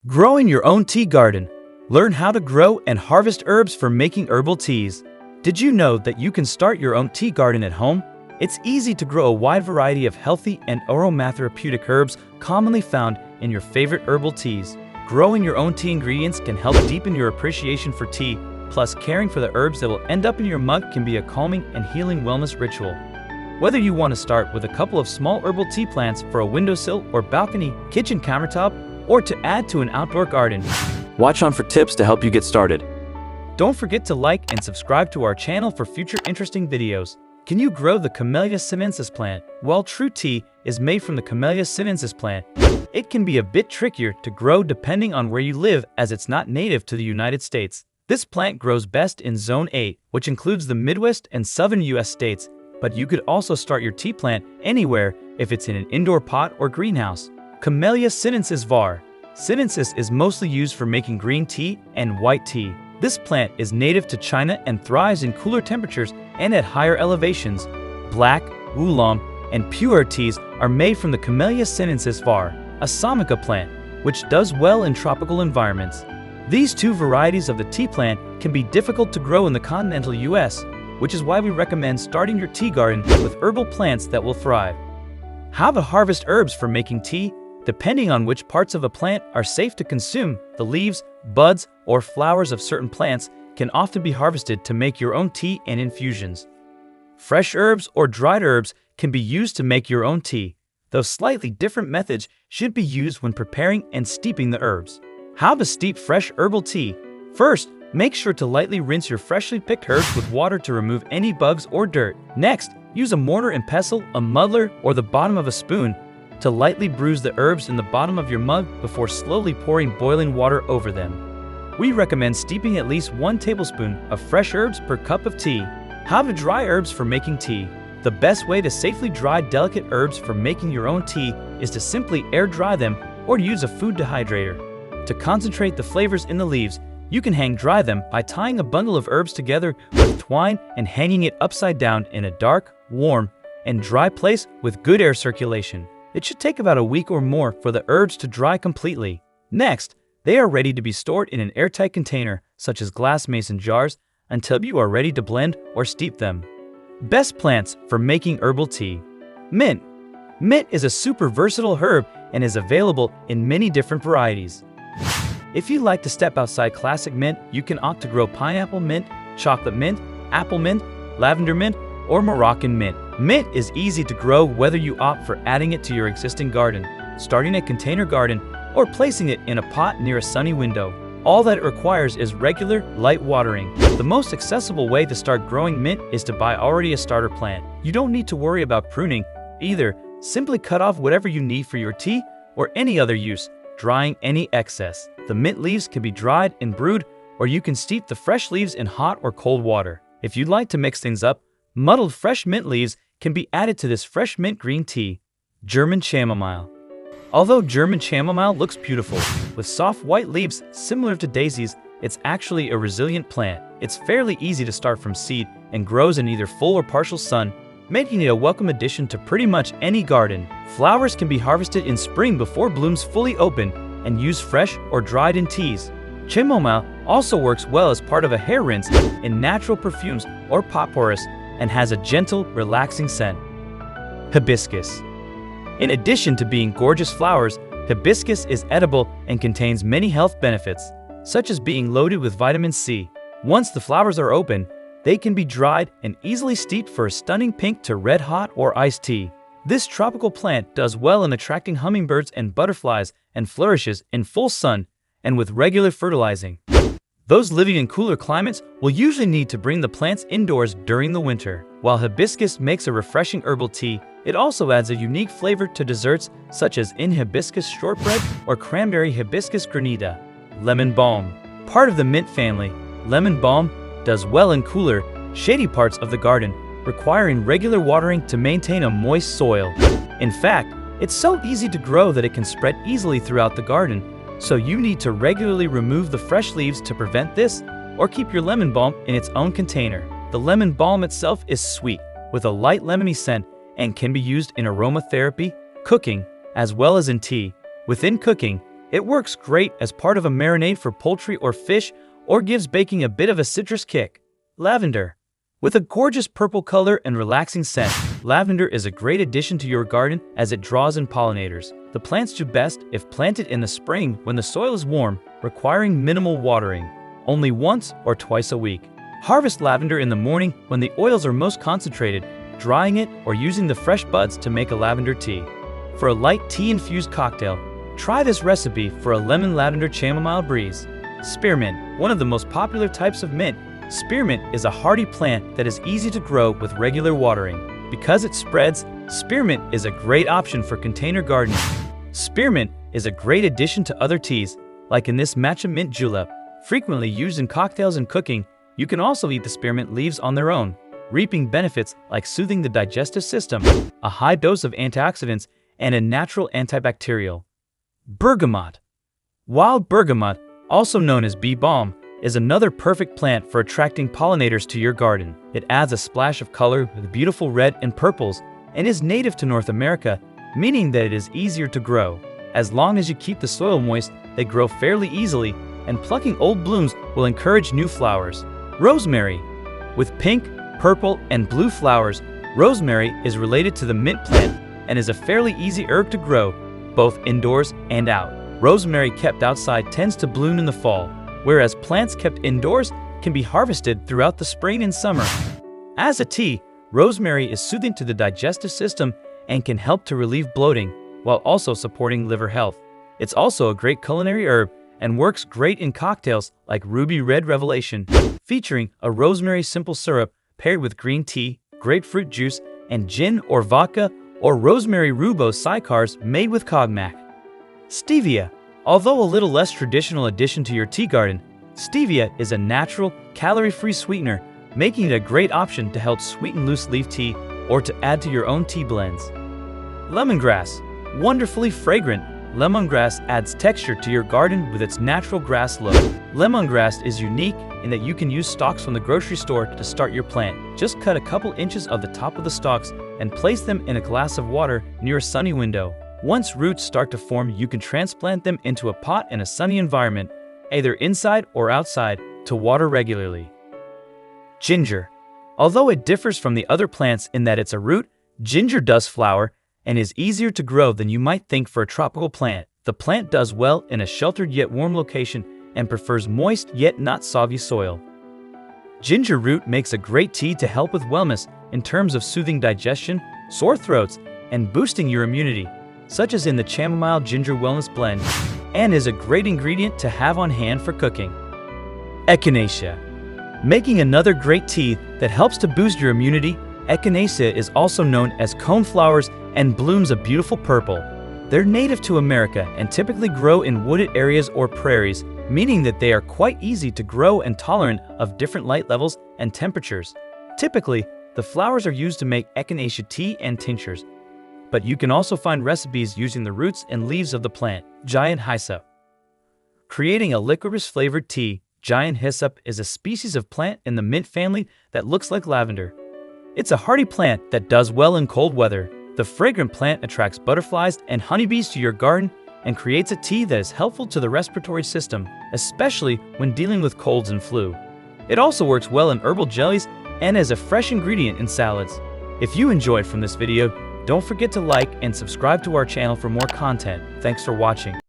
Growing your own tea garden. Learn how to grow and harvest herbs for making herbal teas. Did you know that you can start your own tea garden at home? It's easy to grow a wide variety of healthy and aromatherapeutic herbs commonly found in your favorite herbal teas. Growing your own tea ingredients can help deepen your appreciation for tea, plus caring for the herbs that will end up in your mug can be a calming and healing wellness ritual. Whether you want to start with a couple of small herbal tea plants for a windowsill or balcony, kitchen countertop, or to add to an outdoor garden, watch on for tips to help you get started. Don't forget to like and subscribe to our channel for future interesting videos. Can you grow the Camellia sinensis plant? While true tea is made from the Camellia sinensis plant, it can be a bit trickier to grow depending on where you live, as it's not native to the United States. This plant grows best in Zone 8, which includes the Midwest and Southern US states, but you could also start your tea plant anywhere if it's in an indoor pot or greenhouse. Camellia sinensis var. Sinensis is mostly used for making green tea and white tea. This plant is native to China and thrives in cooler temperatures and at higher elevations. Black, oolong, and pure teas are made from the Camellia sinensis var, a Samika plant, which does well in tropical environments. These two varieties of the tea plant can be difficult to grow in the continental US, which is why we recommend starting your tea garden with herbal plants that will thrive. How to harvest herbs for making tea. Depending on which parts of a plant are safe to consume, the leaves, buds, or flowers of certain plants can often be harvested to make your own tea and infusions. Fresh herbs or dried herbs can be used to make your own tea, though slightly different methods should be used when preparing and steeping the herbs. How to steep fresh herbal tea. First, make sure to lightly rinse your freshly picked herbs with water to remove any bugs or dirt. Next, use a mortar and pestle, a muddler, or the bottom of a spoon to lightly bruise the herbs in the bottom of your mug before slowly pouring boiling water over them. We recommend steeping at least 1 tablespoon of fresh herbs per cup of tea. How to dry herbs for making tea. The best way to safely dry delicate herbs for making your own tea is to simply air dry them or use a food dehydrator. To concentrate the flavors in the leaves, you can hang dry them by tying a bundle of herbs together with twine and hanging it upside down in a dark, warm, and dry place with good air circulation. It should take about a week or more for the herbs to dry completely. Next, they are ready to be stored in an airtight container, such as glass mason jars, until you are ready to blend or steep them. Best plants for making herbal tea. Mint. Mint is a super versatile herb and is available in many different varieties. If you like to step outside classic mint, you can opt to grow pineapple mint, chocolate mint, apple mint, lavender mint, or Moroccan mint. Mint is easy to grow whether you opt for adding it to your existing garden, starting a container garden, or placing it in a pot near a sunny window. All that it requires is regular, light watering. The most accessible way to start growing mint is to buy already a starter plant. You don't need to worry about pruning either. Simply cut off whatever you need for your tea or any other use, drying any excess. The mint leaves can be dried and brewed, or you can steep the fresh leaves in hot or cold water. If you'd like to mix things up, muddled fresh mint leaves can be added to this fresh mint green tea. German chamomile. Although German chamomile looks beautiful, with soft white leaves similar to daisies, it's actually a resilient plant. It's fairly easy to start from seed and grows in either full or partial sun, making it a welcome addition to pretty much any garden. Flowers can be harvested in spring before blooms fully open and used fresh or dried in teas. Chamomile also works well as part of a hair rinse in natural perfumes or potpourris, and has a gentle, relaxing scent. Hibiscus. In addition to being gorgeous flowers, hibiscus is edible and contains many health benefits, such as being loaded with vitamin C. Once the flowers are open, they can be dried and easily steeped for a stunning pink to red hot or iced tea. This tropical plant does well in attracting hummingbirds and butterflies and flourishes in full sun and with regular fertilizing. Those living in cooler climates will usually need to bring the plants indoors during the winter. While hibiscus makes a refreshing herbal tea, it also adds a unique flavor to desserts such as in hibiscus shortbread or cranberry hibiscus granita. Lemon balm. Part of the mint family, lemon balm does well in cooler, shady parts of the garden, requiring regular watering to maintain a moist soil. In fact, it's so easy to grow that it can spread easily throughout the garden, so you need to regularly remove the fresh leaves to prevent this, or keep your lemon balm in its own container. The lemon balm itself is sweet, with a light lemony scent, and can be used in aromatherapy, cooking, as well as in tea. Within cooking, It works great as part of a marinade for poultry or fish, or gives baking a bit of a citrus kick. Lavender. With a gorgeous purple color and relaxing scent, lavender is a great addition to your garden as it draws in pollinators. The plants do best if planted in the spring when the soil is warm, requiring minimal watering, only once or twice a week. Harvest lavender in the morning when the oils are most concentrated, drying it or using the fresh buds to make a lavender tea. For a light tea-infused cocktail, try this recipe for a lemon lavender chamomile breeze. Spearmint, one of the most popular types of mint. Spearmint is a hardy plant that is easy to grow with regular watering. Because it spreads, spearmint is a great option for container gardening. Spearmint is a great addition to other teas, like in this matcha mint julep. Frequently used in cocktails and cooking, you can also eat the spearmint leaves on their own, reaping benefits like soothing the digestive system, a high dose of antioxidants, and a natural antibacterial. Bergamot. Wild bergamot, also known as bee balm, is another perfect plant for attracting pollinators to your garden. It adds a splash of color with beautiful red and purples and is native to North America, meaning that it is easier to grow. As long as you keep the soil moist, they grow fairly easily, and plucking old blooms will encourage new flowers. Rosemary. With pink, purple, and blue flowers, rosemary is related to the mint plant and is a fairly easy herb to grow, both indoors and out. Rosemary kept outside tends to bloom in the fall, whereas plants kept indoors can be harvested throughout the spring and summer. As a tea, rosemary is soothing to the digestive system and can help to relieve bloating, while also supporting liver health. It's also a great culinary herb and works great in cocktails like Ruby Red Revelation, featuring a rosemary simple syrup paired with green tea, grapefruit juice, and gin or vodka, or rosemary rhubarb sicars made with cognac. Stevia. Although a little less traditional addition to your tea garden, stevia is a natural, calorie-free sweetener, making it a great option to help sweeten loose-leaf tea or to add to your own tea blends. Lemongrass. Wonderfully fragrant, lemongrass adds texture to your garden with its natural grass look. Lemongrass is unique in that you can use stalks from the grocery store to start your plant. Just cut a couple inches of the top of the stalks and place them in a glass of water near a sunny window. Once roots start to form, you can transplant them into a pot in a sunny environment, either inside or outside, to water regularly. Ginger. Although it differs from the other plants in that it's a root, ginger does flower and is easier to grow than you might think for a tropical plant. The plant does well in a sheltered yet warm location and prefers moist yet not soggy soil. Ginger root makes a great tea to help with wellness in terms of soothing digestion, sore throats, and boosting your immunity, such as in the chamomile ginger wellness blend, and is a great ingredient to have on hand for cooking. Echinacea. Making another great tea that helps to boost your immunity, echinacea is also known as coneflowers and blooms a beautiful purple. They're native to America and typically grow in wooded areas or prairies, meaning that they are quite easy to grow and tolerant of different light levels and temperatures. Typically, the flowers are used to make echinacea tea and tinctures, but you can also find recipes using the roots and leaves of the plant. Giant hyssop. Creating a licorice-flavored tea, giant hyssop is a species of plant in the mint family that looks like lavender. It's a hardy plant that does well in cold weather. The fragrant plant attracts butterflies and honeybees to your garden and creates a tea that is helpful to the respiratory system, especially when dealing with colds and flu. It also works well in herbal jellies and as a fresh ingredient in salads. If you enjoyed from this video, don't forget to like and subscribe to our channel for more content. Thanks for watching.